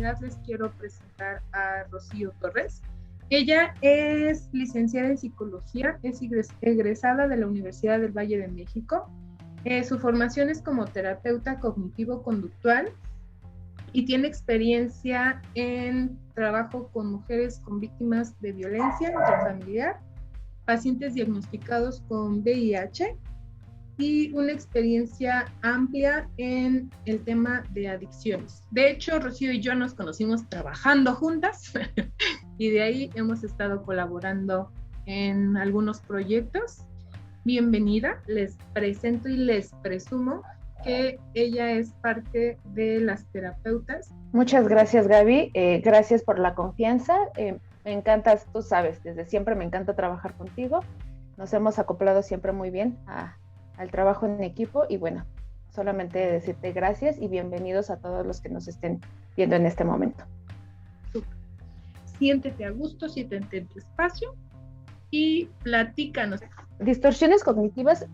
oportunidad les quiero presentar a Rocío Torres. Ella es licenciada en psicología, es egresada de la Universidad del Valle de México. Su formación es como terapeuta cognitivo-conductual y tiene experiencia en trabajo con mujeres con víctimas de violencia intrafamiliar, pacientes diagnosticados con VIH y una experiencia amplia en el tema de adicciones. De hecho, Rocío y yo nos conocimos trabajando juntas y de ahí hemos estado colaborando en algunos proyectos. Bienvenida, les presento y les presumo que ella es parte de las terapeutas. Muchas gracias, Gaby. Gracias por la confianza. Me encantas, tú sabes, desde siempre me encanta trabajar contigo. Nos hemos acoplado siempre muy bien al trabajo en equipo y bueno, solamente decirte gracias y bienvenidos a todos los que nos estén viendo en este momento. Super. Siéntete a gusto, siéntete en tu espacio y platícanos. Distorsiones cognitivas,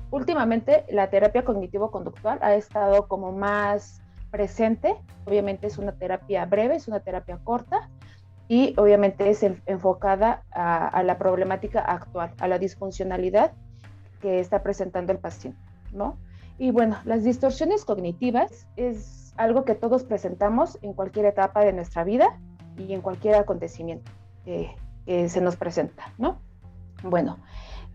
últimamente la terapia cognitivo-conductual ha estado como más presente. Obviamente es una terapia breve, es una terapia corta y obviamente es enfocada a la problemática actual, a la disfuncionalidad que está presentando el paciente, ¿no? Y bueno, las distorsiones cognitivas es algo que todos presentamos en cualquier etapa de nuestra vida y en cualquier acontecimiento que se nos presenta, ¿no? Bueno,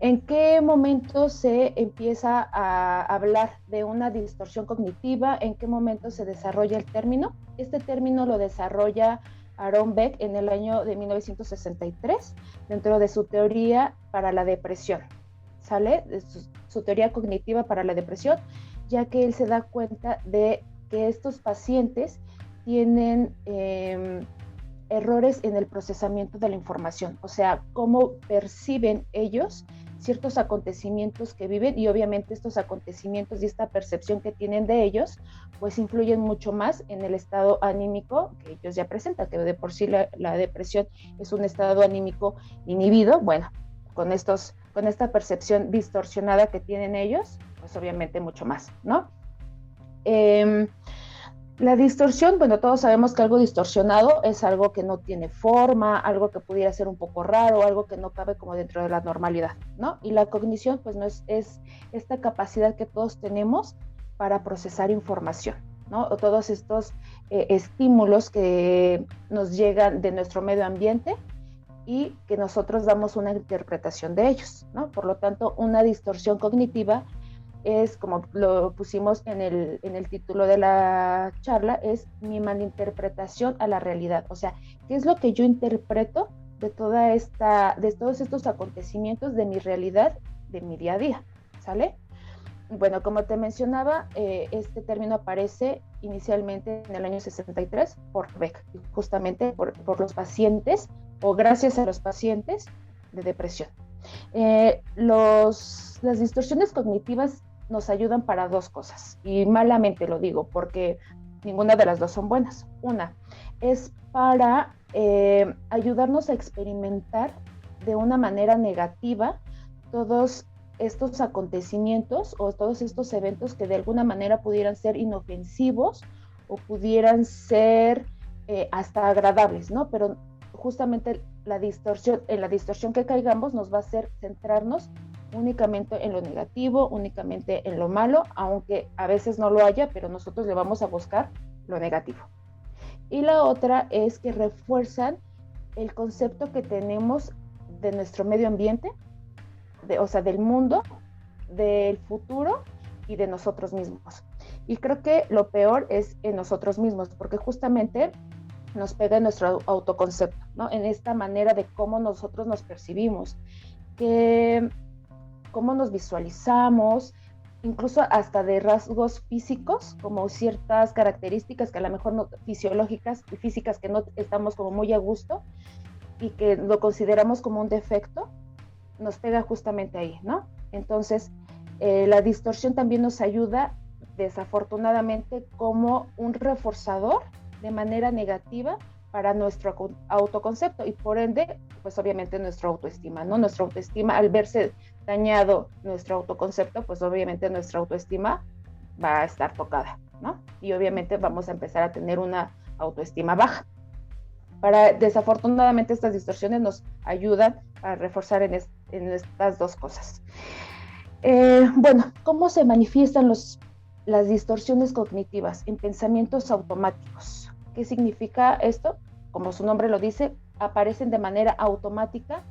¿en qué momento se empieza a hablar de una distorsión cognitiva? ¿En qué momento se desarrolla el término? Este término lo desarrolla Aaron Beck en el año de 1963 dentro de su teoría para la depresión. ¿Sale? Su teoría cognitiva para la depresión, ya que él se da cuenta de que estos pacientes tienen errores en el procesamiento de la información, o sea, cómo perciben ellos ciertos acontecimientos que viven y obviamente estos acontecimientos y esta percepción que tienen de ellos, pues influyen mucho más en el estado anímico que ellos ya presentan, que de por sí la depresión es un estado anímico inhibido, bueno, con esta percepción distorsionada que tienen ellos, pues obviamente mucho más, ¿no? La distorsión, bueno, todos sabemos que algo distorsionado es algo que no tiene forma, algo que pudiera ser un poco raro, algo que no cabe como dentro de la normalidad, ¿no? Y la cognición, pues no es esta capacidad que todos tenemos para procesar información, ¿no? O todos estos estímulos que nos llegan de nuestro medio ambiente y que nosotros damos una interpretación de ellos, ¿no? Por lo tanto, una distorsión cognitiva es, como lo pusimos en el título de la charla, es mi malinterpretación a la realidad. O sea, ¿qué es lo que yo interpreto de todos estos acontecimientos de mi realidad, de mi día a día? ¿Sale? Bueno, como te mencionaba, este término aparece inicialmente en el año 63 por Beck, justamente por los pacientes o gracias a los pacientes de depresión. Las distorsiones cognitivas nos ayudan para dos cosas, y malamente lo digo porque ninguna de las dos son buenas. Una es para ayudarnos a experimentar de una manera negativa todos estos acontecimientos o todos estos eventos que de alguna manera pudieran ser inofensivos o pudieran ser hasta agradables, ¿no? Pero justamente en la distorsión que caigamos nos va a hacer centrarnos únicamente en lo negativo, únicamente en lo malo, aunque a veces no lo haya, pero nosotros le vamos a buscar lo negativo. Y la otra es que refuerzan el concepto que tenemos de nuestro medio ambiente, o sea, del mundo, del futuro y de nosotros mismos. Y creo que lo peor es en nosotros mismos, porque justamente nos pega en nuestro autoconcepto, ¿no? En esta manera de cómo nosotros nos percibimos, cómo nos visualizamos, incluso hasta de rasgos físicos, como ciertas características que a lo mejor no, fisiológicas y físicas que no estamos como muy a gusto y que lo consideramos como un defecto, nos pega justamente ahí, ¿no? Entonces, la distorsión también nos ayuda, desafortunadamente, como un reforzador de manera negativa para nuestro autoconcepto y por ende, pues obviamente nuestra autoestima, ¿no? Nuestra autoestima, al verse dañado nuestro autoconcepto, pues obviamente nuestra autoestima va a estar tocada, ¿no? Y obviamente vamos a empezar a tener una autoestima baja. Desafortunadamente estas distorsiones nos ayudan a reforzar en estas dos cosas. Bueno, ¿cómo se manifiestan las distorsiones cognitivas? En pensamientos automáticos. ¿Qué significa esto? Como su nombre lo dice, aparecen de manera automática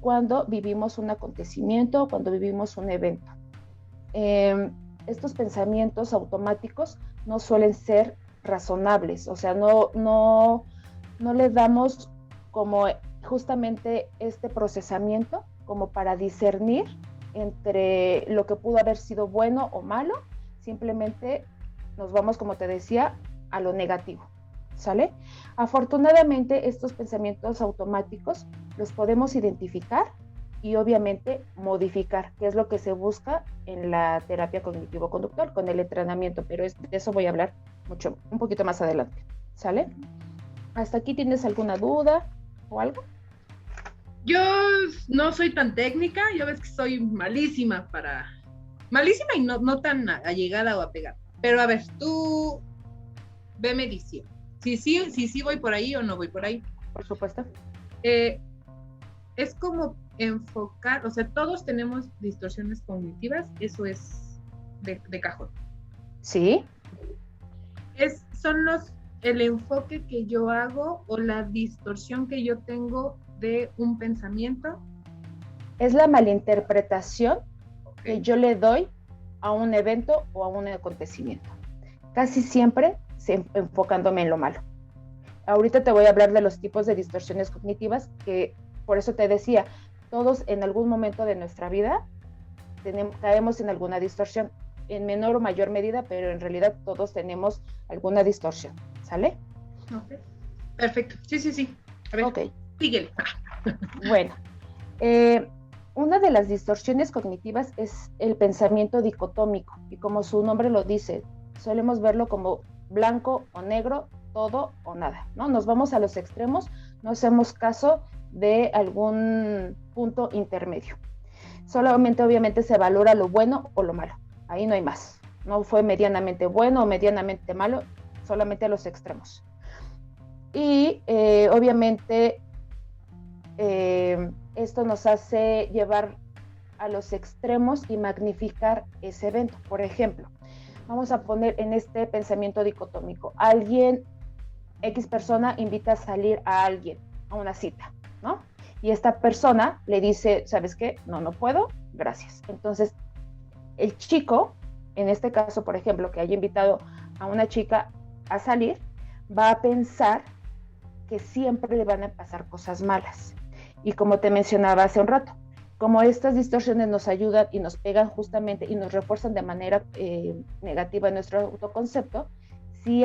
cuando vivimos un acontecimiento, cuando vivimos un evento. Estos pensamientos automáticos no suelen ser razonables, o sea, no le damos como justamente este procesamiento como para discernir entre lo que pudo haber sido bueno o malo, simplemente nos vamos, como te decía, a lo negativo, ¿sale? Afortunadamente, estos pensamientos automáticos los podemos identificar y obviamente modificar, que es lo que se busca en la terapia cognitivo-conductual con el entrenamiento, pero de eso voy a hablar un poquito más adelante, ¿sale? ¿Hasta aquí tienes alguna duda o algo? Yo no soy tan técnica, yo ves que soy malísima y no tan allegada o apegada. Pero a ver, tú veme diciendo, si sí voy por ahí o no voy por ahí. Por supuesto. Es como enfocar, o sea, todos tenemos distorsiones cognitivas, eso es de cajón. Sí. Son el enfoque que yo hago o la distorsión que yo tengo de un pensamiento. Es la malinterpretación que yo le doy a un evento o a un acontecimiento. Casi siempre enfocándome en lo malo. Ahorita te voy a hablar de los tipos de distorsiones cognitivas que, por eso te decía, todos en algún momento de nuestra vida caemos en alguna distorsión, en menor o mayor medida, pero en realidad todos tenemos alguna distorsión, ¿sale? Okay. Perfecto, sí. A ver, okay. Síguele. Bueno, una de las distorsiones cognitivas es el pensamiento dicotómico, y como su nombre lo dice, solemos verlo como blanco o negro, todo o nada, ¿no? Nos vamos a los extremos, no hacemos caso de algún punto intermedio. Solamente, obviamente, se valora lo bueno o lo malo. Ahí no hay más. No fue medianamente bueno o medianamente malo, solamente a los extremos. Y obviamente esto nos hace llevar a los extremos y magnificar ese evento. Por ejemplo, vamos a poner en este pensamiento dicotómico, X persona invita a salir a alguien a una cita, ¿no? Y esta persona le dice, ¿sabes qué? No puedo, gracias. Entonces, el chico, en este caso, por ejemplo, que haya invitado a una chica a salir, va a pensar que siempre le van a pasar cosas malas. Y como te mencionaba hace un rato, como estas distorsiones nos ayudan y nos pegan justamente y nos refuerzan de manera negativa nuestro autoconcepto, si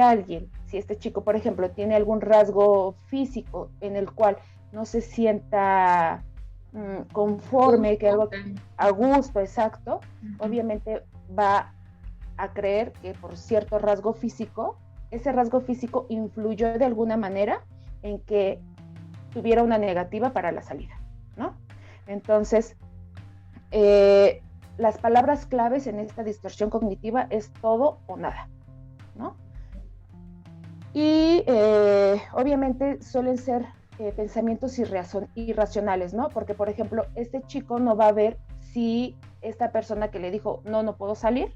este chico, por ejemplo, tiene algún rasgo físico en el cual no se sienta conforme, que algo a gusto, exacto, obviamente va a creer que por cierto rasgo físico, ese rasgo físico influyó de alguna manera en que tuviera una negativa para la salida, ¿no? Entonces, las palabras claves en esta distorsión cognitiva es todo o nada, ¿no? Y obviamente suelen ser pensamientos irracionales, ¿no? Porque, por ejemplo, este chico no va a ver si esta persona que le dijo, no puedo salir,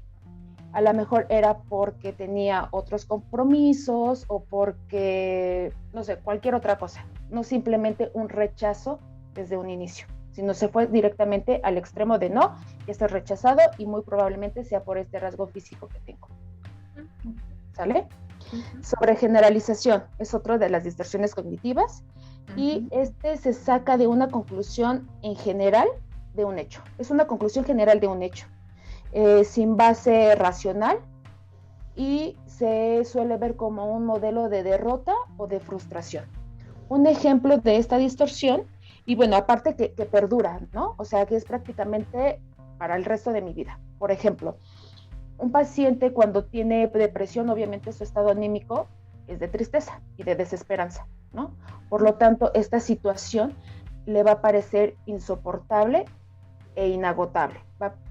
a lo mejor era porque tenía otros compromisos o porque, no sé, cualquier otra cosa, no simplemente un rechazo desde un inicio, sino se fue directamente al extremo de no, estoy rechazado y muy probablemente sea por este rasgo físico que tengo. ¿Sale? Sobregeneralización es otra de las distorsiones cognitivas y se saca de una conclusión en general de un hecho. Es una conclusión general de un hecho, sin base racional y se suele ver como un modelo de derrota o de frustración. Un ejemplo de esta distorsión, y bueno, aparte que perdura, ¿no? O sea, que es prácticamente para el resto de mi vida. Por ejemplo, un paciente cuando tiene depresión, obviamente su estado anímico es de tristeza y de desesperanza, ¿no? Por lo tanto, esta situación le va a parecer insoportable e inagotable.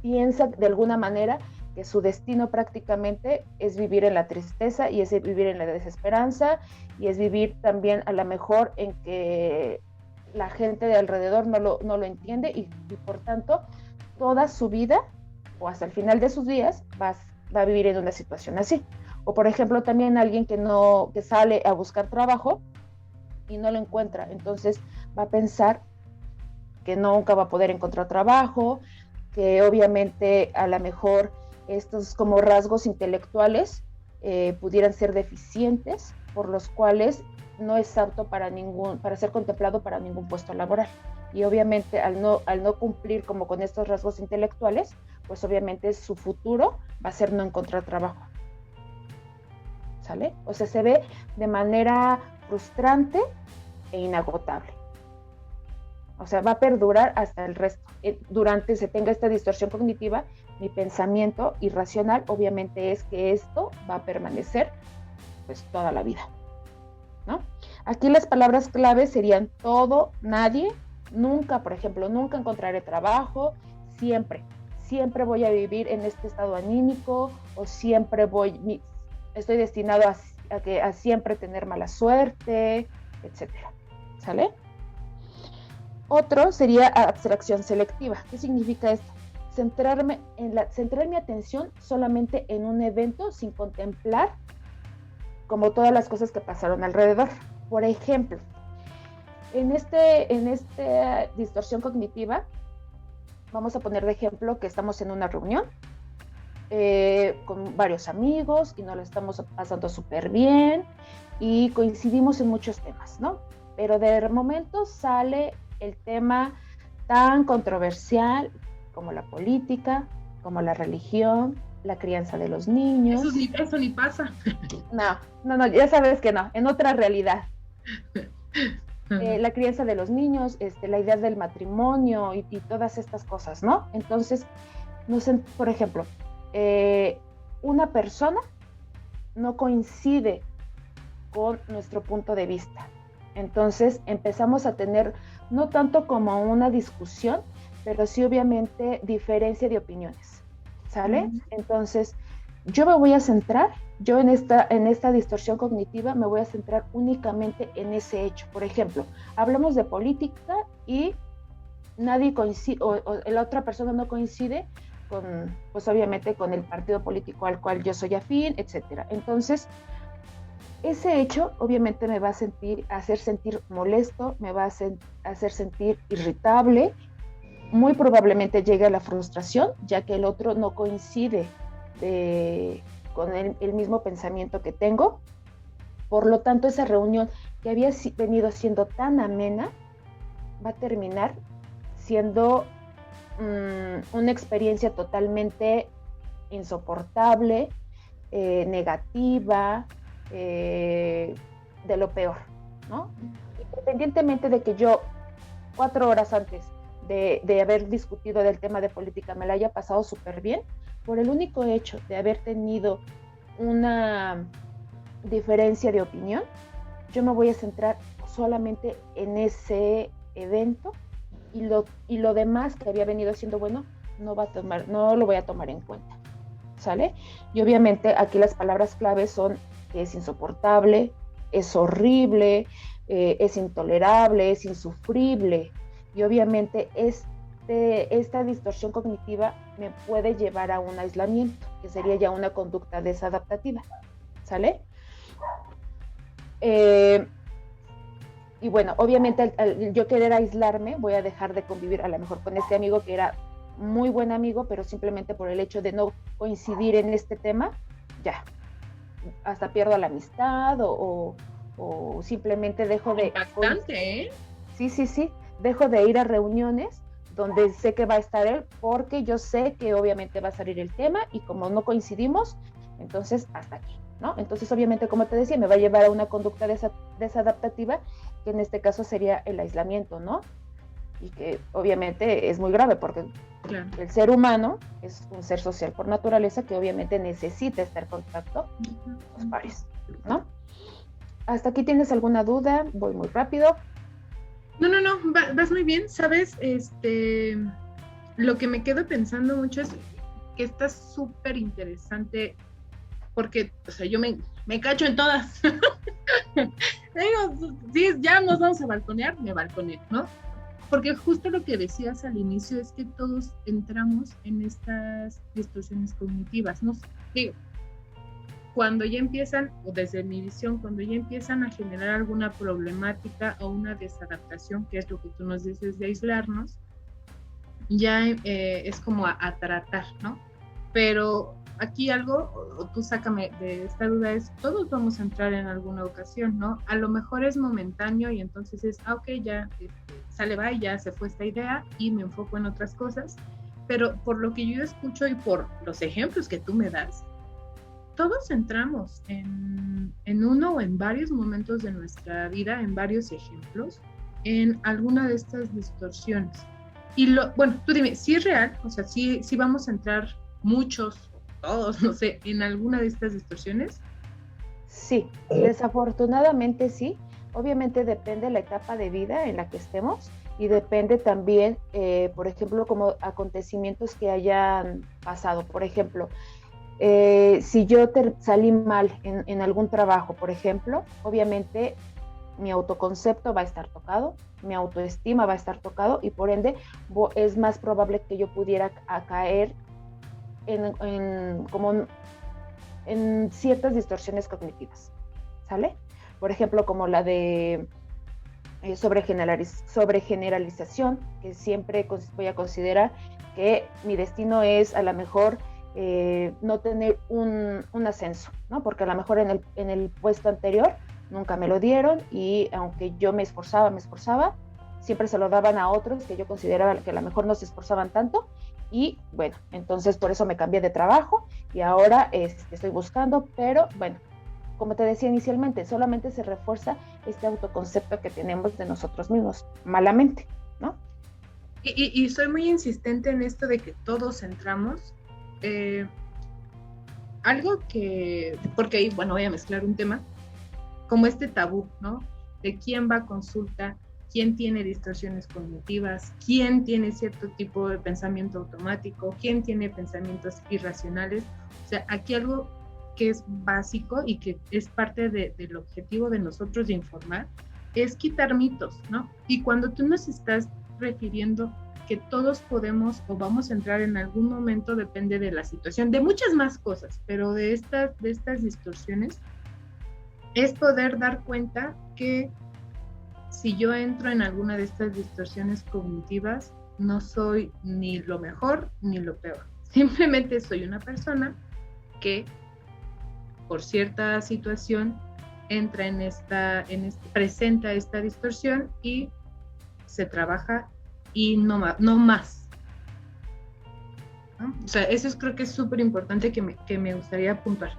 Piensa de alguna manera que su destino prácticamente es vivir en la tristeza y es vivir en la desesperanza y es vivir también a lo mejor en que la gente de alrededor no lo entiende y por tanto toda su vida o hasta el final de sus días va a vivir en una situación así. O por ejemplo también alguien que sale a buscar trabajo y no lo encuentra, entonces va a pensar que nunca va a poder encontrar trabajo, que obviamente a lo mejor estos como rasgos intelectuales pudieran ser deficientes, por los cuales no es apto para ser contemplado para ningún puesto laboral. Y obviamente al no cumplir como con estos rasgos intelectuales, pues obviamente su futuro va a ser no encontrar trabajo. ¿Sale? O sea, se ve de manera frustrante e inagotable. O sea, va a perdurar hasta el resto. Durante se tenga esta distorsión cognitiva, mi pensamiento irracional obviamente es que esto va a permanecer pues toda la vida, ¿no? Aquí las palabras claves serían todo, nadie, nunca, por ejemplo, nunca encontraré trabajo, siempre voy a vivir en este estado anímico o siempre estoy destinado a siempre tener mala suerte, etcétera. ¿Sale? Otro sería abstracción selectiva. ¿Qué significa esto? Centrar mi atención solamente en un evento sin contemplar como todas las cosas que pasaron alrededor. Por ejemplo, en esta distorsión cognitiva, vamos a poner de ejemplo que estamos en una reunión con varios amigos y nos lo estamos pasando súper bien y coincidimos en muchos temas, ¿no? Pero de momento sale el tema tan controversial como la política, como la religión, la crianza de los niños. Eso ni pasa. No, ya sabes que no, en otra realidad. La crianza de los niños, la idea del matrimonio y todas estas cosas, ¿no? Entonces, por ejemplo, una persona no coincide con nuestro punto de vista. Entonces empezamos a tener no tanto como una discusión, pero sí obviamente diferencia de opiniones, ¿sale? Entonces yo me voy a centrar, en esta distorsión cognitiva me voy a centrar únicamente en ese hecho. Por ejemplo, hablamos de política y nadie coincide, o la otra persona no coincide pues obviamente con el partido político al cual yo soy afín, etcétera. Entonces, ese hecho obviamente me va a hacer sentir molesto, me va a hacer sentir irritable, muy probablemente llegue a la frustración, ya que el otro no coincide con el mismo pensamiento que tengo. Por lo tanto, esa reunión que había venido siendo tan amena va a terminar siendo una experiencia totalmente insoportable, negativa, de lo peor, ¿no? Independientemente de que yo 4 horas antes de haber discutido del tema de política me la haya pasado súper bien, por el único hecho de haber tenido una diferencia de opinión, yo me voy a centrar solamente en ese evento y lo demás que había venido siendo bueno no lo voy a tomar en cuenta, ¿sale? Y obviamente aquí las palabras claves son que es insoportable, es horrible, es intolerable, es insufrible, y obviamente esta distorsión cognitiva me puede llevar a un aislamiento, que sería ya una conducta desadaptativa, ¿sale? Y bueno, obviamente al yo querer aislarme, voy a dejar de convivir a lo mejor con este amigo que era muy buen amigo, pero simplemente por el hecho de no coincidir en este tema, ya, hasta pierdo la amistad o simplemente dejo de... Bastante, ¿eh? Sí, dejo de ir a reuniones donde sé que va a estar él, porque yo sé que obviamente va a salir el tema y como no coincidimos, entonces hasta aquí, ¿no? Entonces obviamente, como te decía, me va a llevar a una conducta desadaptativa, que en este caso sería el aislamiento, ¿no? Y que obviamente es muy grave porque claro, el ser humano es un ser social por naturaleza que obviamente necesita estar en contacto con los pares, ¿no? ¿Hasta aquí tienes alguna duda? Voy muy rápido. No, vas muy bien, ¿sabes? Lo que me quedo pensando mucho es, que está súper interesante porque, o sea, yo me cacho en todas. Digo, sí, ya nos vamos a balconear, me balconeé, ¿no? Porque justo lo que decías al inicio es que todos entramos en estas distorsiones cognitivas, ¿no? Digo, cuando ya empiezan, o desde mi visión, cuando ya empiezan a generar alguna problemática o una desadaptación, que es lo que tú nos dices de aislarnos, ya es como a tratar, ¿no? Pero aquí algo, o tú sácame de esta duda, es todos vamos a entrar en alguna ocasión, ¿no? A lo mejor es momentáneo y entonces es, ok, ya sale, va, y ya se fue esta idea y me enfoco en otras cosas, pero por lo que yo escucho y por los ejemplos que tú me das, todos entramos en uno o en varios momentos de nuestra vida, en varios ejemplos, en alguna de estas distorsiones. Y bueno, tú dime, ¿sí es real? O sea, ¿sí vamos a entrar muchos, todos, no sé, en alguna de estas distorsiones? Sí, desafortunadamente sí. Obviamente depende de la etapa de vida en la que estemos y depende también, por ejemplo, como acontecimientos que hayan pasado. Por ejemplo, si yo salí mal en algún trabajo, por ejemplo, obviamente mi autoconcepto va a estar tocado, mi autoestima va a estar tocado y por ende es más probable que yo pudiera caer en ciertas distorsiones cognitivas, ¿sale? Por ejemplo, como la de sobregeneralización, que siempre voy a considerar que mi destino es a lo mejor no tener un ascenso, ¿no? Porque a lo mejor en el puesto anterior nunca me lo dieron y aunque yo me esforzaba, siempre se lo daban a otros que yo consideraba que a lo mejor no se esforzaban tanto y bueno, entonces por eso me cambié de trabajo y ahora estoy buscando, pero bueno, como te decía inicialmente, solamente se refuerza este autoconcepto que tenemos de nosotros mismos, malamente, ¿no? Y soy muy insistente en esto de que todos entramos. Algo que, porque ahí, bueno, voy a mezclar un tema, como este tabú, ¿no? De quién va a consulta, quién tiene distorsiones cognitivas, quién tiene cierto tipo de pensamiento automático, quién tiene pensamientos irracionales. O sea, aquí algo que es básico y que es parte del objetivo de nosotros de informar, es quitar mitos, ¿no? Y cuando tú nos estás refiriendo que todos podemos o vamos a entrar en algún momento, depende de la situación, de muchas más cosas, pero de estas distorsiones, es poder dar cuenta que si yo entro en alguna de estas distorsiones cognitivas, no soy ni lo mejor ni lo peor. Simplemente soy una persona que por cierta situación entra presenta esta distorsión y se trabaja y no más. ¿No? O sea, eso creo que es súper importante que me gustaría apuntar.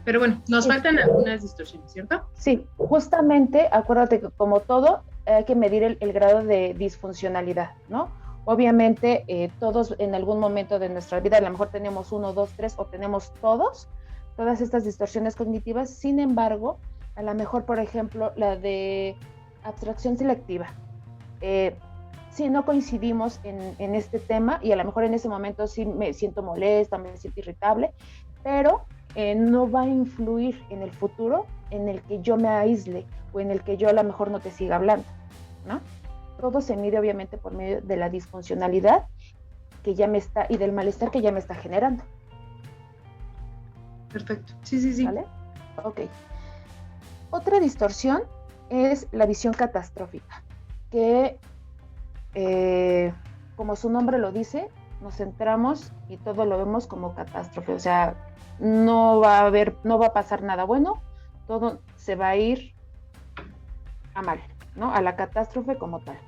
Pero bueno, nos faltan algunas distorsiones, ¿cierto? Sí, justamente, acuérdate que como todo, hay que medir el grado de disfuncionalidad, ¿no? Obviamente, todos en algún momento de nuestra vida, a lo mejor tenemos 1, 2, 3 o tenemos todas estas distorsiones cognitivas. Sin embargo, a lo mejor, por ejemplo, la de abstracción selectiva. Sí, no coincidimos en este tema y a lo mejor en ese momento sí me siento molesta, me siento irritable, pero no va a influir en el futuro en el que yo me aísle o en el que yo a lo mejor no te siga hablando, ¿no? Todo se mide obviamente por medio de la disfuncionalidad que ya me está y del malestar que ya me está generando. Perfecto, sí. ¿Vale? Ok. Otra distorsión es la visión catastrófica, que como su nombre lo dice, nos centramos y todo lo vemos como catástrofe, o sea, no va a pasar nada bueno, todo se va a ir a mal, ¿no? A la catástrofe como tal.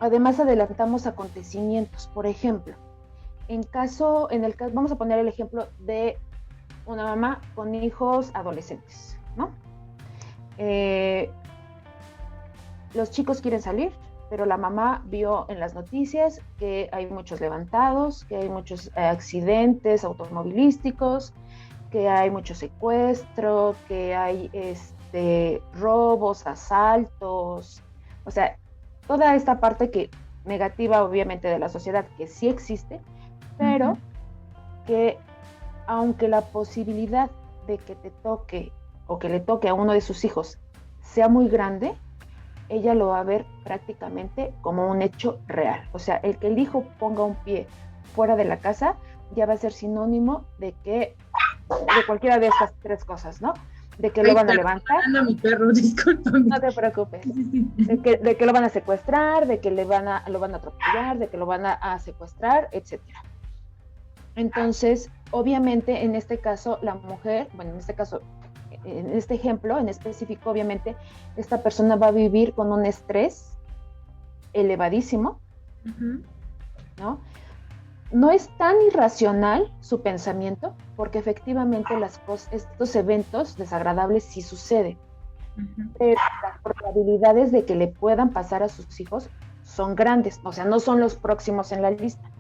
Además adelantamos acontecimientos, por ejemplo, vamos a poner el ejemplo de una mamá con hijos adolescentes, ¿no? Los chicos quieren salir, pero la mamá vio en las noticias que hay muchos levantados, que hay muchos accidentes automovilísticos, que hay mucho secuestro, que hay robos, asaltos, o sea, toda esta parte que negativa obviamente de la sociedad, que sí existe, pero que aunque la posibilidad de que te toque o que le toque a uno de sus hijos sea muy grande, ella lo va a ver prácticamente como un hecho real. O sea, el que el hijo ponga un pie fuera de la casa ya va a ser sinónimo de que, de cualquiera de estas tres cosas, ¿no? De que lo van a levantar. A mi perro, discúlpame. No te preocupes. De que lo van a secuestrar, de que lo van a atropellar, de que lo van a secuestrar, etcétera. Entonces, obviamente, en este caso, la mujer, bueno, en este caso, en este ejemplo en específico, obviamente, esta persona va a vivir con un estrés elevadísimo, ¿no? No es tan irracional su pensamiento, porque efectivamente estos eventos desagradables sí suceden, pero las probabilidades de que le puedan pasar a sus hijos son grandes, o sea, no son los próximos en la lista,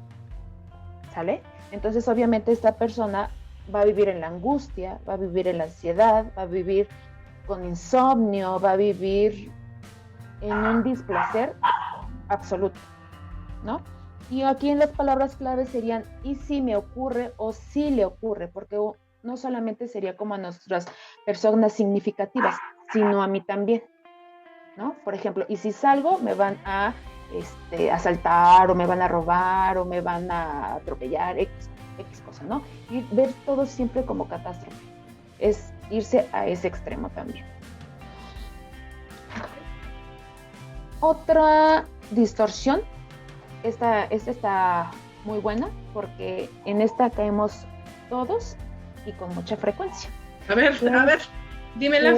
¿sale? Entonces, obviamente, esta persona va a vivir en la angustia, va a vivir en la ansiedad, va a vivir con insomnio, va a vivir en un displacer absoluto, ¿no? Y aquí en las palabras claves serían y si me ocurre o si le ocurre, porque no solamente sería como a nuestras personas significativas, sino a mí también, ¿no? Por ejemplo, y si salgo me van a asaltar o me van a robar o me van a atropellar, X cosa, ¿no? Y ver todo siempre como catástrofe es irse a ese extremo también. Otra distorsión, esta está muy buena porque en esta caemos todos y con mucha frecuencia. A ver, dímela.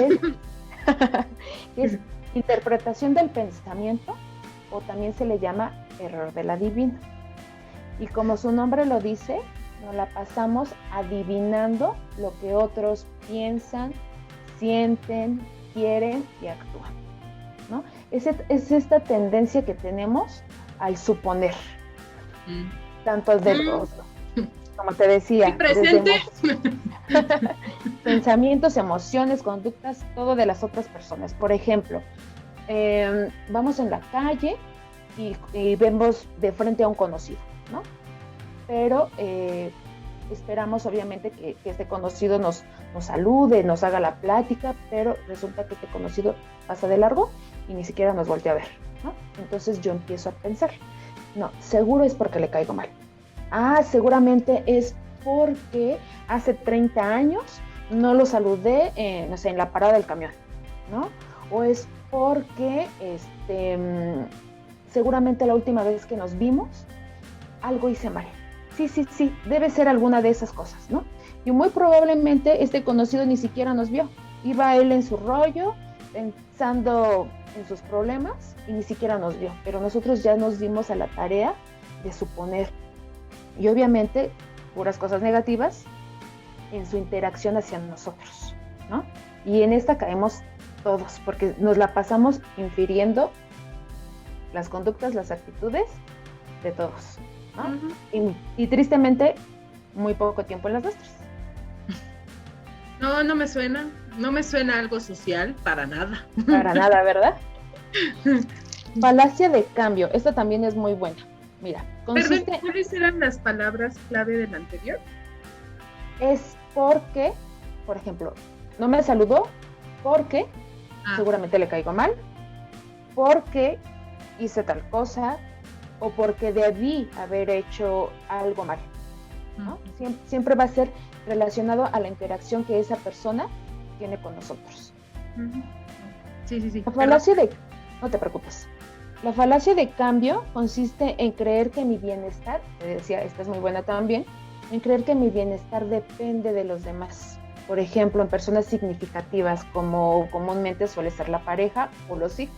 Es interpretación del pensamiento, o también se le llama error del adivino. Y como su nombre lo dice, nos la pasamos adivinando lo que otros piensan, sienten, quieren y actúan, ¿no? Es esta tendencia que tenemos al suponer, tanto de como te decía, presente. Pensamientos, emociones, conductas, todo de las otras personas. Por ejemplo, vamos en la calle y vemos de frente a un conocido, ¿no? Pero esperamos obviamente que este conocido nos salude, nos haga la plática, pero resulta que este conocido pasa de largo y ni siquiera nos voltea a ver, ¿no? Entonces yo empiezo a pensar, no, seguro es porque le caigo mal. Seguramente es porque hace 30 años no lo saludé, no sé, en la parada del camión, ¿no? O es porque seguramente la última vez que nos vimos algo hice mal. Sí, debe ser alguna de esas cosas, ¿no? Y muy probablemente este conocido ni siquiera nos vio. Iba él en su rollo, pensando en sus problemas y ni siquiera nos vio. Pero nosotros ya nos dimos a la tarea de suponer. Y obviamente, puras cosas negativas en su interacción hacia nosotros, ¿no? Y en esta caemos todos, porque nos la pasamos infiriendo las conductas, las actitudes de todos, ¿no? Y tristemente, muy poco tiempo en las nuestras. No me suena algo social, para nada. Para nada, ¿verdad? Falacia de cambio, esta también es muy buena. Mira, consiste... Perdón, ¿cuáles eran las palabras clave del anterior? Es porque, por ejemplo, no me saludó porque seguramente le caigo mal, porque hice tal cosa o porque debí haber hecho algo mal, ¿no? Siempre va a ser relacionado a la interacción que esa persona tiene con nosotros. Sí. La falacia no te preocupes. La falacia de cambio consiste en creer que mi bienestar, te decía, esta es muy buena también, en creer que mi bienestar depende de los demás. Por ejemplo, en personas significativas, como comúnmente suele ser la pareja o los hijos,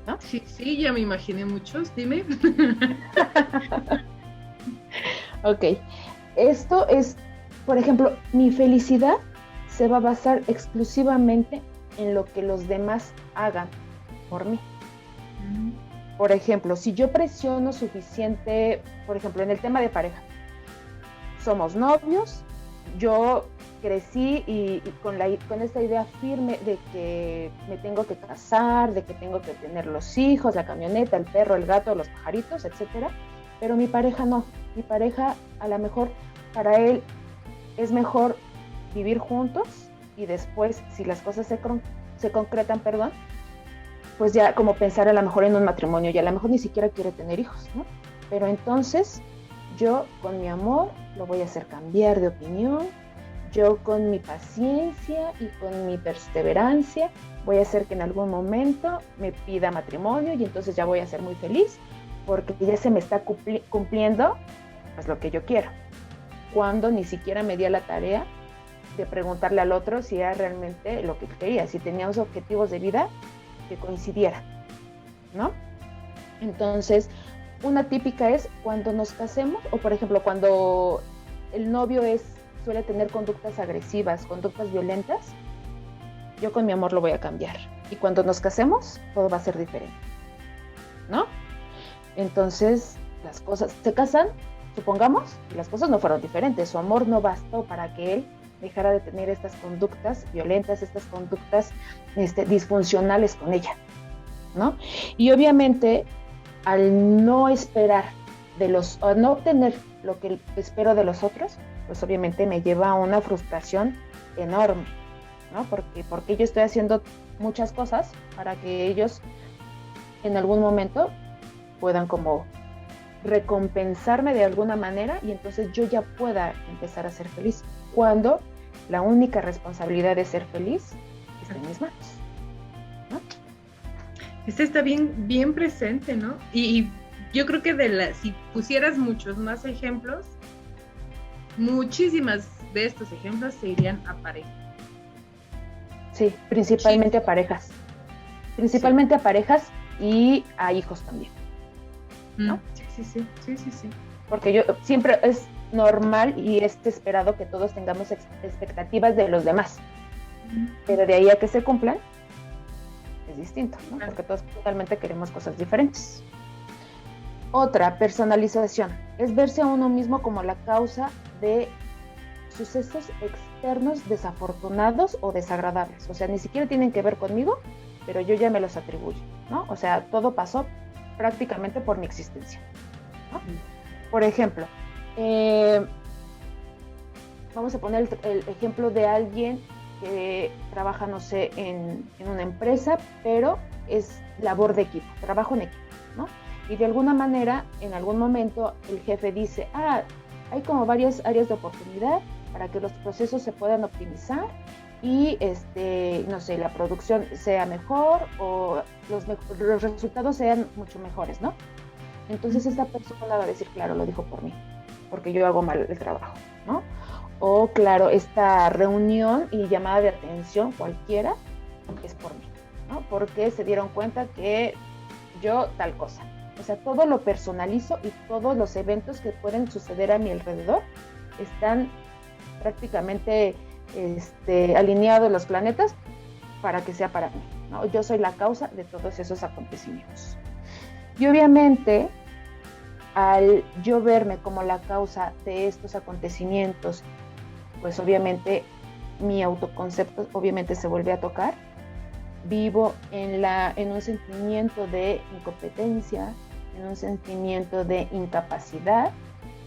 ¿no? Sí, ya me imaginé muchos, dime. Ok, esto es, por ejemplo, mi felicidad se va a basar exclusivamente en lo que los demás hagan por mí. Por ejemplo, si yo presiono suficiente, por ejemplo, en el tema de pareja, somos novios, yo crecí y con esta idea firme de que me tengo que casar, de que tengo que tener los hijos, la camioneta, el perro, el gato, los pajaritos, etcétera. Pero mi pareja no. Mi pareja, a lo mejor, para él es mejor vivir juntos y después, si las cosas se concretan, pues ya como pensar a lo mejor en un matrimonio y a lo mejor ni siquiera quiere tener hijos, ¿no? Pero entonces yo con mi amor lo voy a hacer cambiar de opinión, yo con mi paciencia y con mi perseverancia voy a hacer que en algún momento me pida matrimonio y entonces ya voy a ser muy feliz porque ya se me está cumpliendo pues lo que yo quiero, cuando ni siquiera me di a la tarea de preguntarle al otro si era realmente lo que quería, si teníamos objetivos de vida que coincidieran, ¿no? Entonces, una típica es cuando nos casemos, o por ejemplo, cuando el novio suele tener conductas agresivas, conductas violentas, yo con mi amor lo voy a cambiar. Y cuando nos casemos, todo va a ser diferente, ¿no? Entonces, las cosas se casan, supongamos, y las cosas no fueron diferentes. Su amor no bastó para que él dejara de tener estas conductas violentas, estas conductas disfuncionales con ella, ¿no? Y obviamente, al no esperar al no obtener lo que espero de los otros, pues obviamente me lleva a una frustración enorme, ¿no? Porque yo estoy haciendo muchas cosas para que ellos en algún momento puedan como recompensarme de alguna manera y entonces yo ya pueda empezar a ser feliz, cuando la única responsabilidad de ser feliz está en mis manos, ¿no? Está bien presente, ¿no? Y yo creo que si pusieras muchos más ejemplos, muchísimas de estos ejemplos se irían a pareja. Sí, principalmente a parejas. Principalmente a parejas y a hijos también, ¿no? Sí. Porque yo siempre es normal y es esperado que todos tengamos expectativas de los demás, pero de ahí a que se cumplan es distinto, ¿no? Porque todos totalmente queremos cosas diferentes. Otra, personalización, es verse a uno mismo como la causa de sucesos externos desafortunados o desagradables. O sea, ni siquiera tienen que ver conmigo, pero yo ya me los atribuyo, ¿no? O sea, todo pasó prácticamente por mi existencia, ¿no? Por ejemplo, vamos a poner el ejemplo de alguien que trabaja, no sé, en una empresa, pero es labor de equipo, trabajo en equipo, ¿no? Y de alguna manera, en algún momento, el jefe dice, hay como varias áreas de oportunidad para que los procesos se puedan optimizar y, no sé, la producción sea mejor o los resultados sean mucho mejores, ¿no? Entonces esta persona va a decir, claro, lo dijo por mí, porque yo hago mal el trabajo, ¿no? O claro, esta reunión y llamada de atención cualquiera es por mí, ¿no? Porque se dieron cuenta que yo tal cosa. O sea, todo lo personalizo y todos los eventos que pueden suceder a mi alrededor están prácticamente alineados los planetas para que sea para mí, ¿no? Yo soy la causa de todos esos acontecimientos. Y obviamente, al yo verme como la causa de estos acontecimientos, pues obviamente mi autoconcepto obviamente se vuelve a tocar. Vivo en un sentimiento de incompetencia, en un sentimiento de incapacidad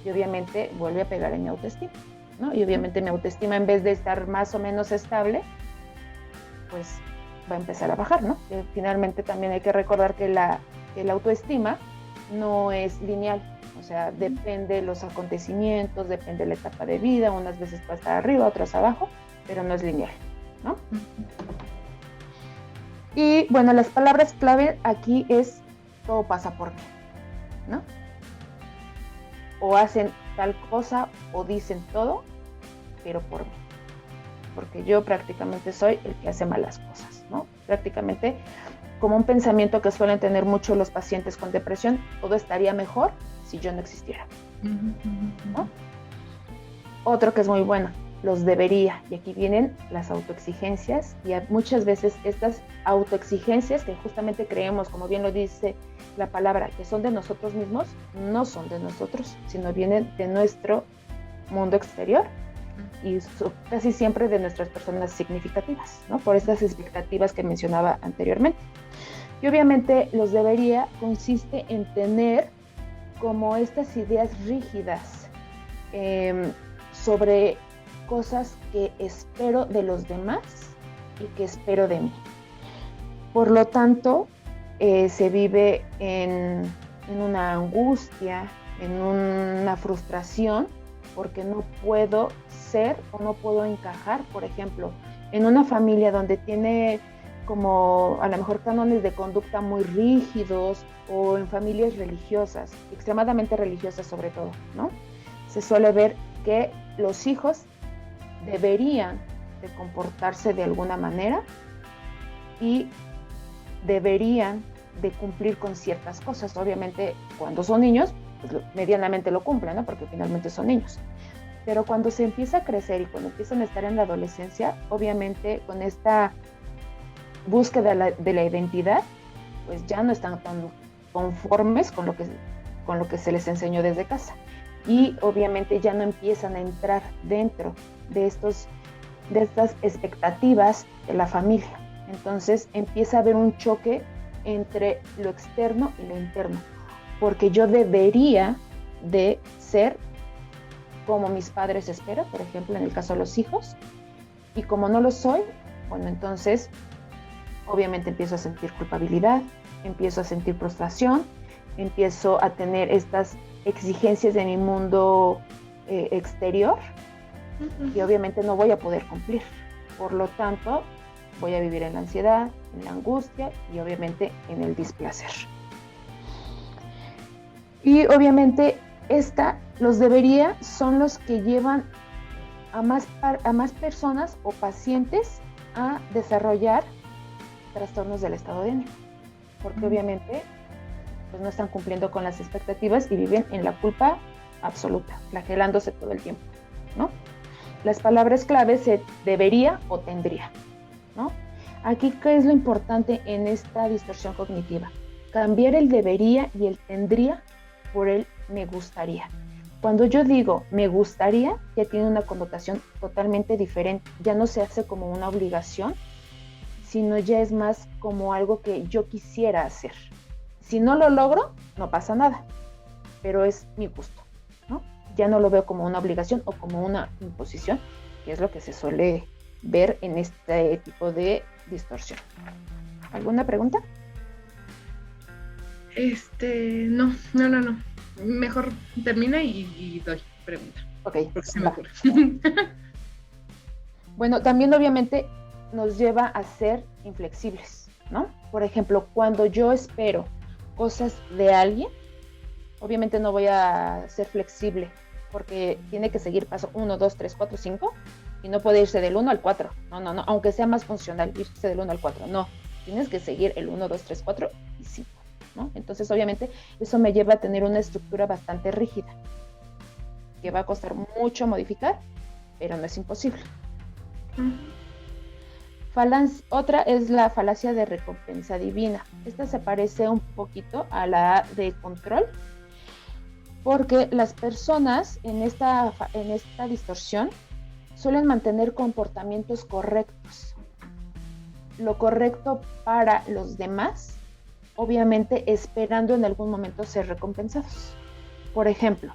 y obviamente vuelve a pegar en mi autoestima, ¿no? Y obviamente mi autoestima, en vez de estar más o menos estable, pues va a empezar a bajar, ¿no? Finalmente también hay que recordar que la autoestima no es lineal, o sea, depende de los acontecimientos, depende de la etapa de vida, unas veces va a estar arriba, otras abajo, pero no es lineal, ¿no? Y bueno, las palabras clave aquí es todo pasa por mí, ¿no? O hacen tal cosa o dicen todo, pero por mí, porque yo prácticamente soy el que hace malas cosas, ¿no? Prácticamente como un pensamiento que suelen tener mucho los pacientes con depresión, todo estaría mejor si yo no existiera, ¿no? Otro que es muy bueno, los debería, y aquí vienen las autoexigencias, y muchas veces estas autoexigencias que justamente creemos, como bien lo dice la palabra, que son de nosotros mismos, no son de nosotros, sino vienen de nuestro mundo exterior, y casi siempre de nuestras personas significativas, ¿no? Por estas expectativas que mencionaba anteriormente. Y obviamente los debería consiste en tener como estas ideas rígidas sobre cosas que espero de los demás y que espero de mí. Por lo tanto, se vive en una angustia, en una frustración, porque no puedo ser o no puedo encajar, por ejemplo, en una familia donde tiene como a lo mejor cánones de conducta muy rígidos, o en familias religiosas, extremadamente religiosas sobre todo, ¿no? Se suele ver que los hijos deberían de comportarse de alguna manera y deberían de cumplir con ciertas cosas. Obviamente, cuando son niños, pues medianamente lo cumplen, ¿no? Porque finalmente son niños. Pero cuando se empieza a crecer y cuando empiezan a estar en la adolescencia, obviamente con esta búsqueda de la identidad, pues ya no están tan conformes con lo que se les enseñó desde casa. Y obviamente ya no empiezan a entrar dentro de estas expectativas de la familia. Entonces empieza a haber un choque entre lo externo y lo interno, porque yo debería de ser como mis padres esperan, por ejemplo, en el caso de los hijos, y como no lo soy, bueno, entonces obviamente empiezo a sentir culpabilidad, empiezo a sentir frustración, empiezo a tener estas exigencias de mi mundo exterior, y obviamente no voy a poder cumplir. Por lo tanto, voy a vivir en la ansiedad, en la angustia y obviamente en el displacer. Y obviamente los debería son los que llevan a más personas o pacientes a desarrollar trastornos del estado de ánimo, porque obviamente pues no están cumpliendo con las expectativas y viven en la culpa absoluta, flagelándose todo el tiempo, ¿no? Las palabras claves se debería o tendría, ¿no? Aquí, ¿qué es lo importante en esta distorsión cognitiva? Cambiar el debería y el tendría por el me gustaría. Cuando yo digo me gustaría, ya tiene una connotación totalmente diferente. Ya no se hace como una obligación, sino ya es más como algo que yo quisiera hacer. Si no lo logro, no pasa nada, pero es mi gusto, ¿no? Ya no lo veo como una obligación o como una imposición, que es lo que se suele ver en este tipo de distorsión. ¿Alguna pregunta? No. Mejor termina y doy pregunta. Ok. Porque se me ocurre. Bueno, también obviamente nos lleva a ser inflexibles, ¿no? Por ejemplo, cuando yo espero cosas de alguien, obviamente no voy a ser flexible, porque tiene que seguir paso 1, 2, 3, 4, 5, y no puede irse del 1 al 4. No, aunque sea más funcional, irse del 1 al 4. No, tienes que seguir el 1, 2, 3, 4 y 5, ¿no? Entonces, obviamente, eso me lleva a tener una estructura bastante rígida, que va a costar mucho modificar, pero no es imposible. Otra es la falacia de recompensa divina. Esta se parece un poquito a la de control, porque las personas en esta distorsión suelen mantener comportamientos correctos. Lo correcto para los demás, obviamente esperando en algún momento ser recompensados. Por ejemplo,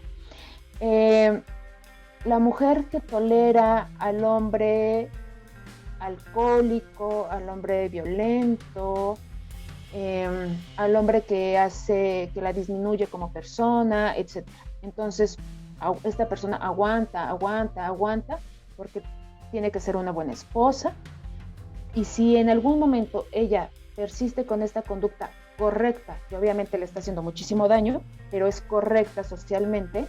la mujer que tolera al hombre alcohólico, al hombre violento, al hombre que la disminuye como persona, etc. Entonces, esta persona aguanta, porque tiene que ser una buena esposa. Y si en algún momento ella persiste con esta conducta correcta, que obviamente le está haciendo muchísimo daño, pero es correcta socialmente,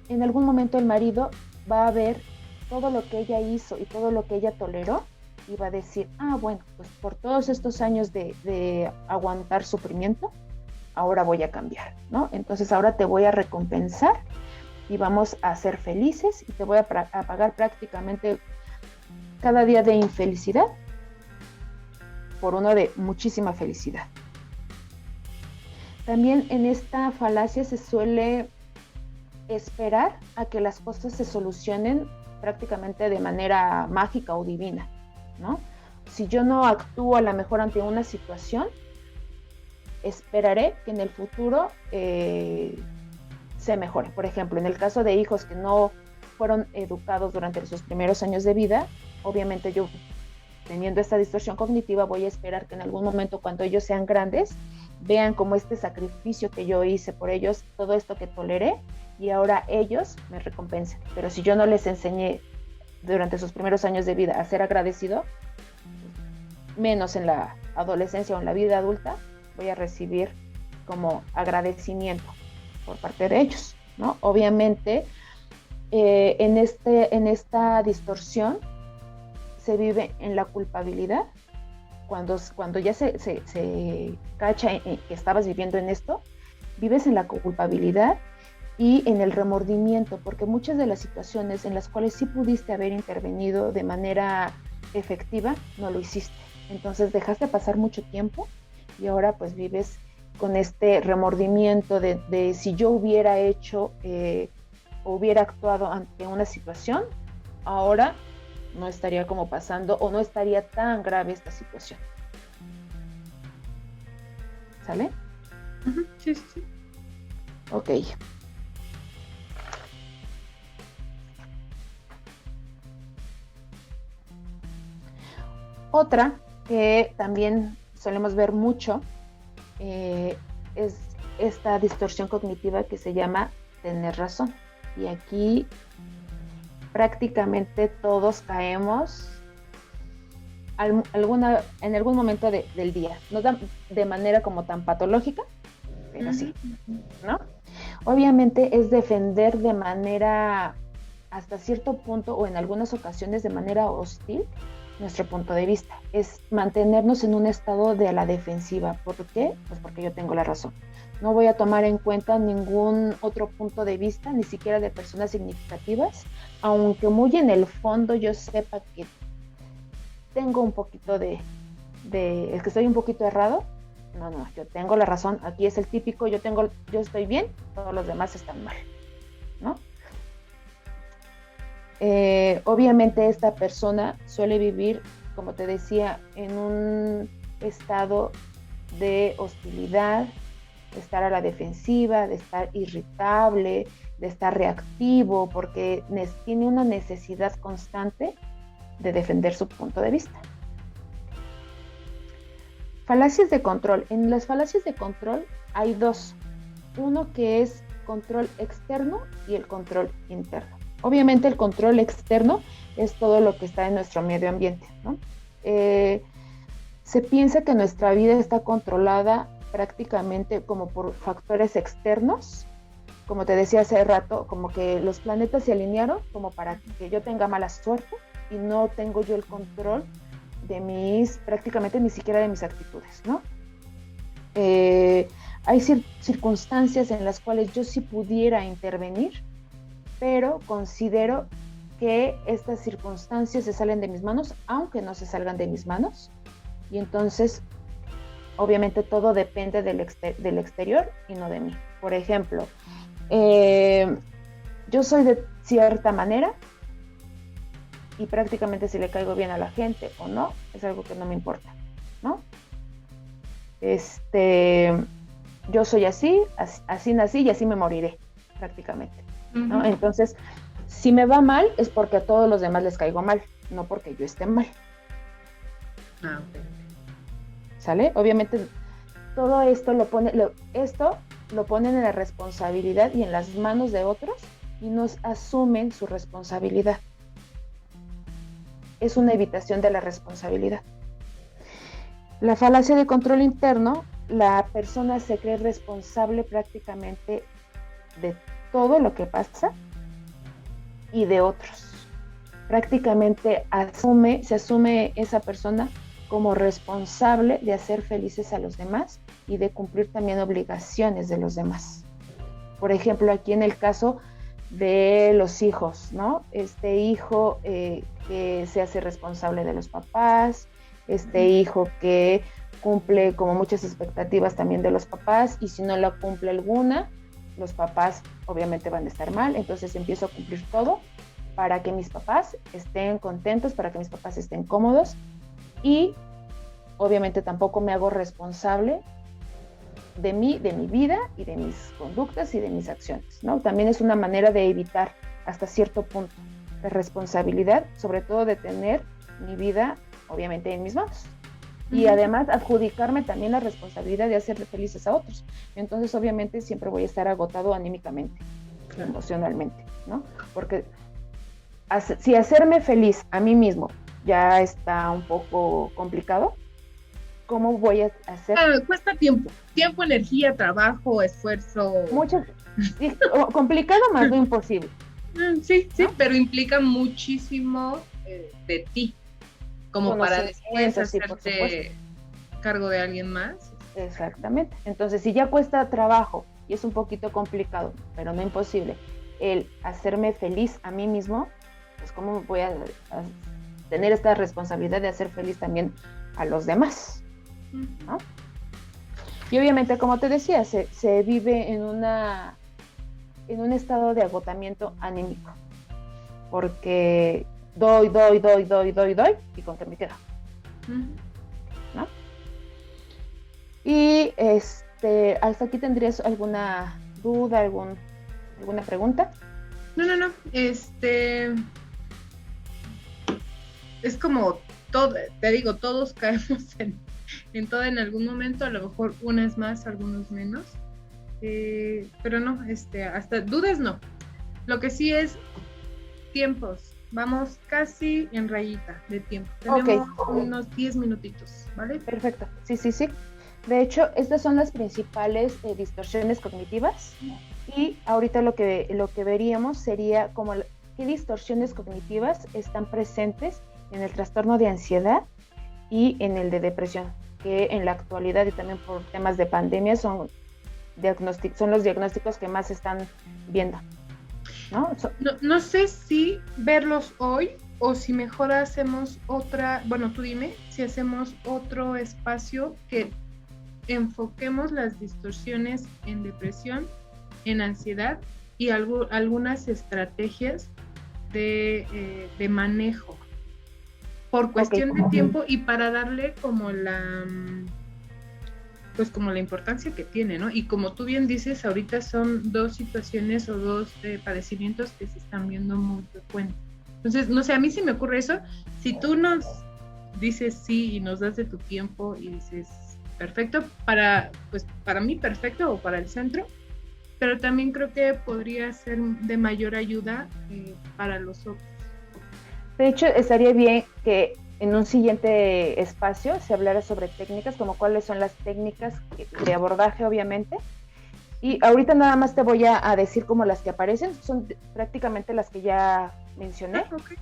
en algún momento el marido va a ver todo lo que ella hizo y todo lo que ella toleró y va a decir, bueno, pues por todos estos años de aguantar sufrimiento, ahora voy a cambiar, ¿no? Entonces ahora te voy a recompensar y vamos a ser felices y te voy a pagar prácticamente cada día de infelicidad por uno de muchísima felicidad. También en esta falacia se suele esperar a que las cosas se solucionen prácticamente de manera mágica o divina, ¿no? Si yo no actúo a lo mejor ante una situación, esperaré que en el futuro se mejore. Por ejemplo, en el caso de hijos que no fueron educados durante sus primeros años de vida, obviamente yo, teniendo esta distorsión cognitiva, voy a esperar que en algún momento, cuando ellos sean grandes, vean como este sacrificio que yo hice por ellos, todo esto que toleré, y ahora ellos me recompensen. Pero si yo no les enseñé durante sus primeros años de vida a ser agradecido, menos en la adolescencia o en la vida adulta, voy a recibir como agradecimiento por parte de ellos, ¿no? Obviamente, en esta distorsión se vive en la culpabilidad. Cuando ya se cacha que estabas viviendo en esto, vives en la culpabilidad y en el remordimiento, porque muchas de las situaciones en las cuales sí pudiste haber intervenido de manera efectiva, no lo hiciste. Entonces dejaste pasar mucho tiempo y ahora pues vives con este remordimiento de si yo hubiera hecho o hubiera actuado ante una situación, ahora no estaría como pasando o no estaría tan grave esta situación. ¿Sale? Uh-huh. Sí, sí, sí. Ok. Otra que también solemos ver mucho es esta distorsión cognitiva que se llama tener razón. Y aquí prácticamente todos caemos en algún momento del día, no de manera como tan patológica, pero sí, ¿no? Obviamente es defender de manera, hasta cierto punto, o en algunas ocasiones de manera hostil, nuestro punto de vista. Es mantenernos en un estado de la defensiva. ¿Por qué? Pues porque yo tengo la razón. No voy a tomar en cuenta ningún otro punto de vista, ni siquiera de personas significativas, aunque muy en el fondo yo sepa que tengo un poquito es que estoy un poquito errado. No, yo tengo la razón. Aquí es el típico, yo estoy bien, todos los demás están mal, ¿no? Obviamente esta persona suele vivir, como te decía, en un estado de hostilidad, de estar a la defensiva, de estar irritable, de estar reactivo, porque tiene una necesidad constante de defender su punto de vista. Falacias de control. En las falacias de control hay dos. Uno que es control externo y el control interno. Obviamente el control externo es todo lo que está en nuestro medio ambiente, ¿no? Se piensa que nuestra vida está controlada prácticamente como por factores externos, como te decía hace rato, como que los planetas se alinearon como para que yo tenga mala suerte y no tengo yo el control de prácticamente ni siquiera de mis actitudes, ¿no? Hay circunstancias en las cuales yo sí pudiera intervenir, pero considero que estas circunstancias se salen de mis manos, aunque no se salgan de mis manos, y entonces obviamente todo depende del exterior y no de mí. Por ejemplo, yo soy de cierta manera y prácticamente si le caigo bien a la gente o no, es algo que no me importa, ¿no? Yo soy así nací y así me moriré, prácticamente, ¿no? Uh-huh. Entonces, si me va mal es porque a todos los demás les caigo mal, no porque yo esté mal. Ah, okay. ¿Sale? Obviamente todo esto lo ponen en la responsabilidad y en las manos de otros y nos asumen su responsabilidad. Es una evitación de la responsabilidad. La falacia de control interno, la persona se cree responsable prácticamente de todo lo que pasa y de otros. Prácticamente se asume esa persona como responsable de hacer felices a los demás y de cumplir también obligaciones de los demás. Por ejemplo, aquí en el caso de los hijos, ¿no? Este hijo que se hace responsable de los papás, hijo que cumple como muchas expectativas también de los papás y si no la cumple alguna, los papás obviamente van a estar mal, entonces empiezo a cumplir todo para que mis papás estén contentos, para que mis papás estén cómodos, y obviamente tampoco me hago responsable de mí, de mi vida y de mis conductas y de mis acciones, ¿no? También es una manera de evitar hasta cierto punto la responsabilidad, sobre todo de tener mi vida obviamente en mis manos. Y además adjudicarme también la responsabilidad de hacer felices a otros. Entonces obviamente siempre voy a estar agotado anímicamente, emocionalmente, ¿no? Porque si hacerme feliz a mí mismo ya está un poco complicado, ¿cómo voy a hacer? Cuesta tiempo, energía, trabajo, esfuerzo. Mucho, complicado más no imposible. Sí, ¿no? Pero implica muchísimo de ti, como para después hacerte cargo de alguien más. Exactamente. Entonces, si ya cuesta trabajo y es un poquito complicado, pero no imposible, el hacerme feliz a mí mismo, pues ¿cómo voy a tener esta responsabilidad de hacer feliz también a los demás? ¿No? Y obviamente, como te decía, se vive en un estado de agotamiento anímico, porque doy, y con qué me quedo, ¿no? Y hasta aquí, ¿tendrías alguna duda, alguna pregunta? No. Es como todo, te digo, todos caemos en todo en algún momento, a lo mejor unas más, algunos menos, pero no, hasta dudas no. Lo que sí es tiempos, vamos casi en rayita de tiempo, tenemos unos 10 minutitos, ¿vale? Perfecto, sí. De hecho, estas son las principales distorsiones cognitivas, y ahorita lo que veríamos sería como qué distorsiones cognitivas están presentes en el trastorno de ansiedad y en el de depresión, que en la actualidad y también por temas de pandemia son los diagnósticos que más se están viendo, ¿no? No sé si verlos hoy o si mejor hacemos tú dime, si hacemos otro espacio que enfoquemos las distorsiones en depresión, en ansiedad y algunas estrategias de manejo por cuestión de tiempo y para darle como la importancia que tiene, ¿no? Y como tú bien dices, ahorita son dos situaciones o dos padecimientos que se están viendo muy frecuentes. Entonces, no sé, a mí se me ocurre eso. Si tú nos dices sí y nos das de tu tiempo y dices perfecto, para mí perfecto, o para el centro, pero también creo que podría ser de mayor ayuda para los otros. De hecho, estaría bien que en un siguiente espacio se hablara sobre técnicas, como cuáles son las técnicas de abordaje, obviamente. Y ahorita nada más te voy a decir como las que aparecen, son prácticamente las que ya mencioné. Okay.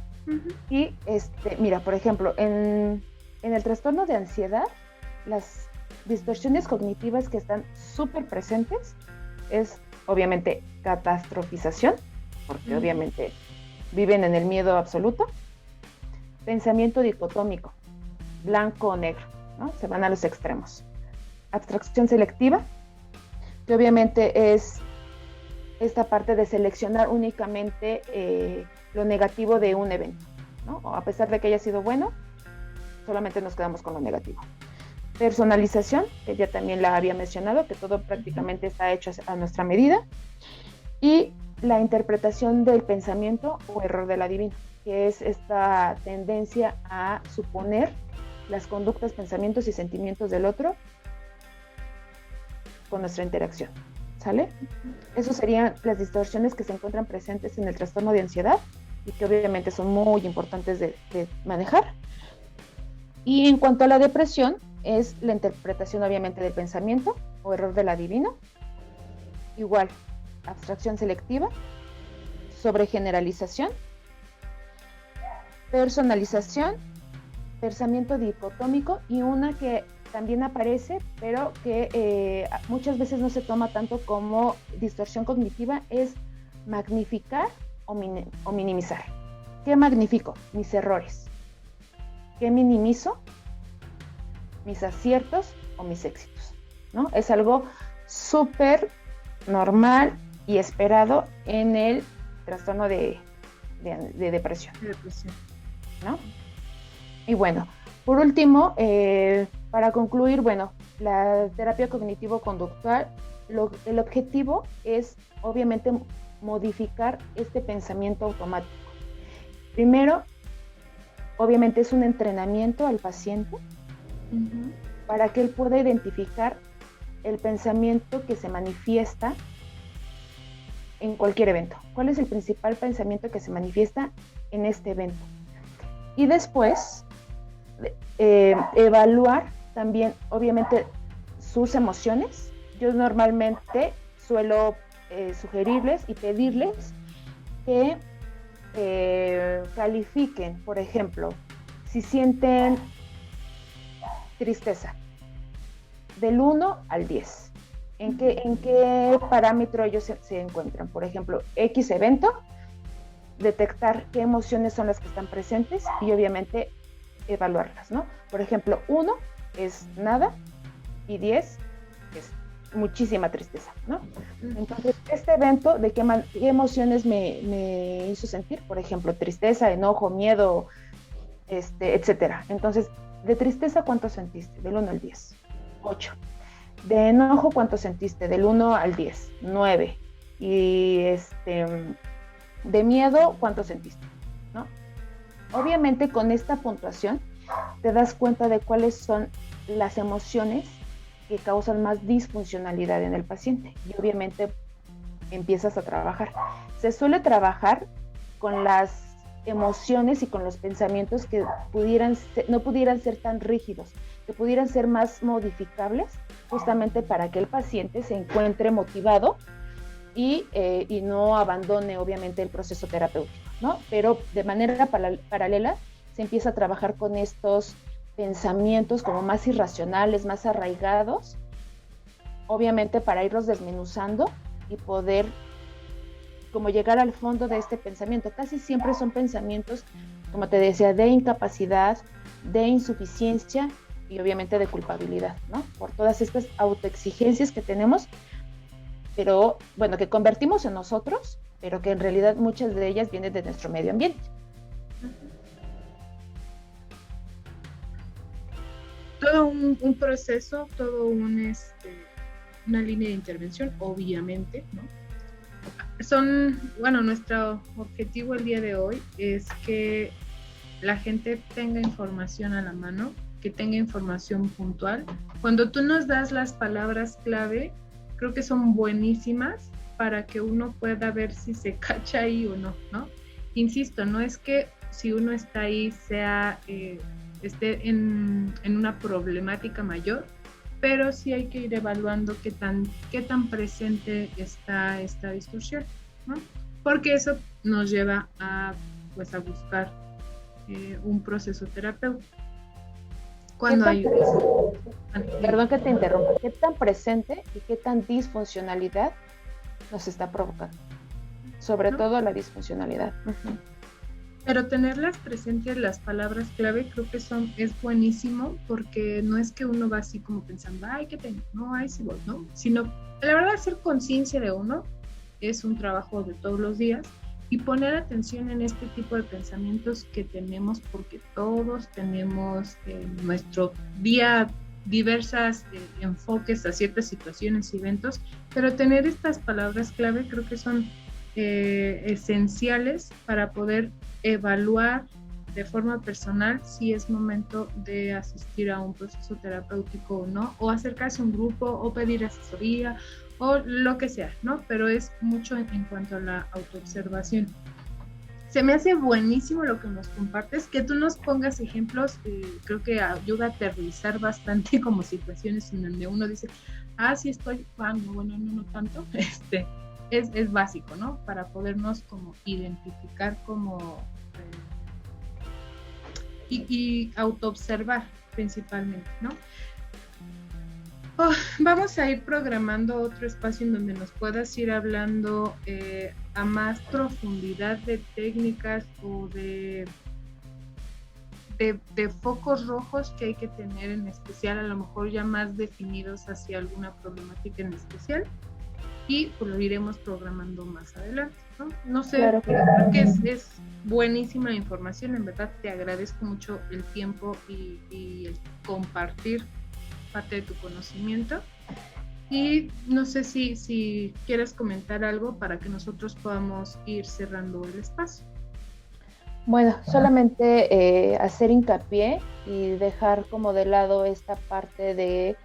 Y mira, por ejemplo, en el trastorno de ansiedad, las distorsiones cognitivas que están súper presentes es obviamente catastrofización, porque obviamente viven en el miedo absoluto. Pensamiento dicotómico, blanco o negro, ¿no? Se van a los extremos. Abstracción selectiva, que obviamente es esta parte de seleccionar únicamente lo negativo de un evento, ¿no? O a pesar de que haya sido bueno, solamente nos quedamos con lo negativo. Personalización, que ya también la había mencionado, que todo prácticamente está hecho a nuestra medida. Y la interpretación del pensamiento o error del adivino, que es esta tendencia a suponer las conductas, pensamientos y sentimientos del otro con nuestra interacción, ¿sale? Esas serían las distorsiones que se encuentran presentes en el trastorno de ansiedad y que obviamente son muy importantes de manejar. Y en cuanto a la depresión, es la interpretación obviamente del pensamiento o error del adivino, igual, abstracción selectiva, sobregeneralización, personalización, pensamiento dicotómico, y una que también aparece, pero que muchas veces no se toma tanto como distorsión cognitiva, es magnificar o minimizar. ¿Qué magnifico? Mis errores. ¿Qué minimizo? Mis aciertos o mis éxitos, ¿no? Es algo súper normal y esperado en el trastorno de de depresión. De depresión. ¿No? Y bueno, por último, para concluir, bueno, la terapia cognitivo-conductual, el objetivo es obviamente modificar este pensamiento automático. Primero, obviamente es un entrenamiento al paciente para que él pueda identificar el pensamiento que se manifiesta en cualquier evento. ¿Cuál es el principal pensamiento que se manifiesta en este evento? Y después, evaluar también, obviamente, sus emociones. Yo normalmente suelo sugerirles y pedirles que califiquen, por ejemplo, si sienten tristeza, del 1 al 10. ¿En qué parámetro ellos se encuentran? Por ejemplo, X evento, detectar qué emociones son las que están presentes y obviamente evaluarlas, ¿no? Por ejemplo, 1 es nada y 10 es muchísima tristeza, ¿no? Entonces, este evento, ¿de qué emociones me hizo sentir? Por ejemplo, tristeza, enojo, miedo, etcétera. Entonces, de tristeza, ¿cuánto sentiste? Del 1 al 10. 8. De enojo, ¿cuánto sentiste? Del 1 al 10. 9. Y de miedo, ¿cuánto sentiste? ¿No? Obviamente, con esta puntuación, te das cuenta de cuáles son las emociones que causan más disfuncionalidad en el paciente. Y obviamente empiezas a trabajar. Se suele trabajar con las emociones y con los pensamientos que no pudieran ser tan rígidos, que pudieran ser más modificables, justamente para que el paciente se encuentre motivado y no abandone obviamente el proceso terapéutico, ¿no? Pero de manera paralela se empieza a trabajar con estos pensamientos como más irracionales, más arraigados, obviamente para irlos desmenuzando y poder como llegar al fondo de este pensamiento. Casi siempre son pensamientos, como te decía, de incapacidad, de insuficiencia y obviamente de culpabilidad, ¿no? Por todas estas autoexigencias que tenemos, pero bueno, que convertimos en nosotros, pero que en realidad muchas de ellas vienen de nuestro medio ambiente. Todo un proceso, todo una línea de intervención, obviamente, ¿no? Nuestro objetivo el día de hoy es que la gente tenga información a la mano, que tenga información puntual. Cuando tú nos das las palabras clave, creo que son buenísimas para que uno pueda ver si se cacha ahí o no, ¿no? Insisto, no es que si uno está ahí esté en una problemática mayor, pero sí hay que ir evaluando qué tan presente está esta distorsión, ¿no? Porque eso nos lleva a buscar un proceso terapéutico. Perdón que te interrumpa. ¿Qué tan presente y qué tan disfuncionalidad nos está provocando? Sobre todo la disfuncionalidad. Pero tenerlas presentes, las palabras clave, creo que es buenísimo, porque no es que uno va así como pensando, ay, ¿qué tengo? No, ay, sí voy, ¿no? Sino, la verdad, hacer conciencia de uno es un trabajo de todos los días, y poner atención en este tipo de pensamientos que tenemos, porque todos tenemos en nuestro día diversas enfoques a ciertas situaciones y eventos, pero tener estas palabras clave creo que son esenciales para poder evaluar de forma personal si es momento de asistir a un proceso terapéutico o no, o acercarse a un grupo o pedir asesoría o lo que sea, ¿no? Pero es mucho en cuanto a la autoobservación. Se me hace buenísimo lo que nos compartes, que tú nos pongas ejemplos, creo que ayuda a aterrizar bastante como situaciones en donde uno dice, sí estoy, no tanto, es básico, ¿no? Para podernos como identificar como y autoobservar principalmente, ¿no? Vamos a ir programando otro espacio en donde nos puedas ir hablando a más profundidad de técnicas o de focos rojos que hay que tener en especial, a lo mejor ya más definidos hacia alguna problemática en especial. y pues lo iremos programando más adelante, ¿no? No sé, Claro. creo que es buenísima la información, en verdad te agradezco mucho el tiempo y el compartir parte de tu conocimiento. Y no sé si quieres comentar algo para que nosotros podamos ir cerrando el espacio. Bueno, solamente hacer hincapié y dejar como de lado esta parte de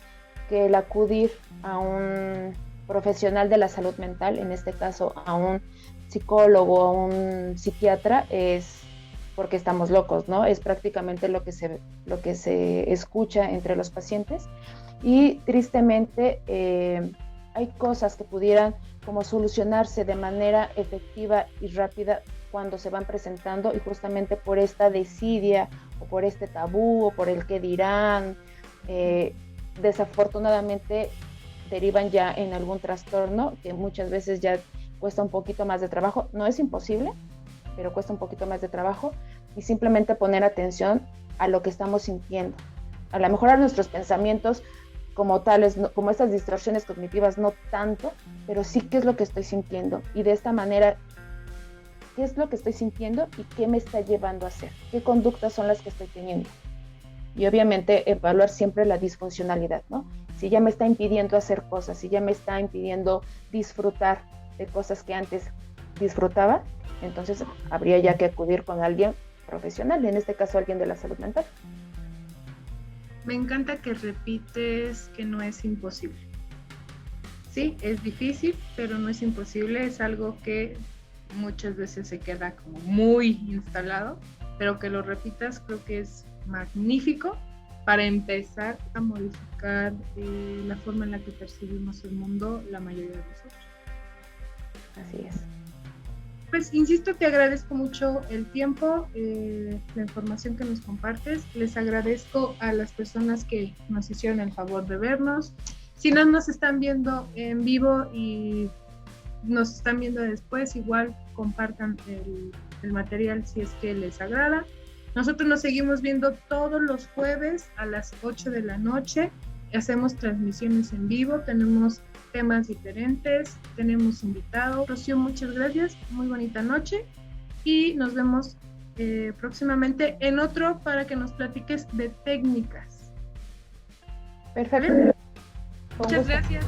que el acudir a un profesional de la salud mental, en este caso a un psicólogo, a un psiquiatra, es porque estamos locos, ¿no? Es prácticamente lo que se escucha entre los pacientes. Y tristemente hay cosas que pudieran como solucionarse de manera efectiva y rápida cuando se van presentando, y justamente por esta desidia o por este tabú o por el que dirán, desafortunadamente derivan ya en algún trastorno que muchas veces ya cuesta un poquito más de trabajo. No es imposible, pero cuesta un poquito más de trabajo, y simplemente poner atención a lo que estamos sintiendo. A lo mejor a nuestros pensamientos como tales, no, como estas distorsiones cognitivas, no tanto, pero sí qué es lo que estoy sintiendo, y de esta manera, qué es lo que estoy sintiendo y qué me está llevando a hacer, qué conductas son las que estoy teniendo. Y obviamente evaluar siempre la disfuncionalidad, ¿no? Si ya me está impidiendo hacer cosas, si ya me está impidiendo disfrutar de cosas que antes disfrutaba, entonces habría ya que acudir con alguien profesional, en este caso alguien de la salud mental. Me encanta que repites que no es imposible. Sí, es difícil, pero no es imposible, es algo que muchas veces se queda como muy instalado, pero que lo repitas creo que es magnífico para empezar a modificar la forma en la que percibimos el mundo la mayoría de nosotros. Así es. Pues insisto, te agradezco mucho el tiempo, la información que nos compartes. Les agradezco a las personas que nos hicieron el favor de vernos. Si no nos están viendo en vivo y nos están viendo después, igual compartan el material si es que les agrada. Nosotros nos seguimos viendo todos los jueves a las 8 de la noche. Hacemos transmisiones en vivo, tenemos temas diferentes, tenemos invitados. Rocío, muchas gracias, muy bonita noche y nos vemos próximamente en otro para que nos platiques de técnicas. Perfecto. Muchas gracias.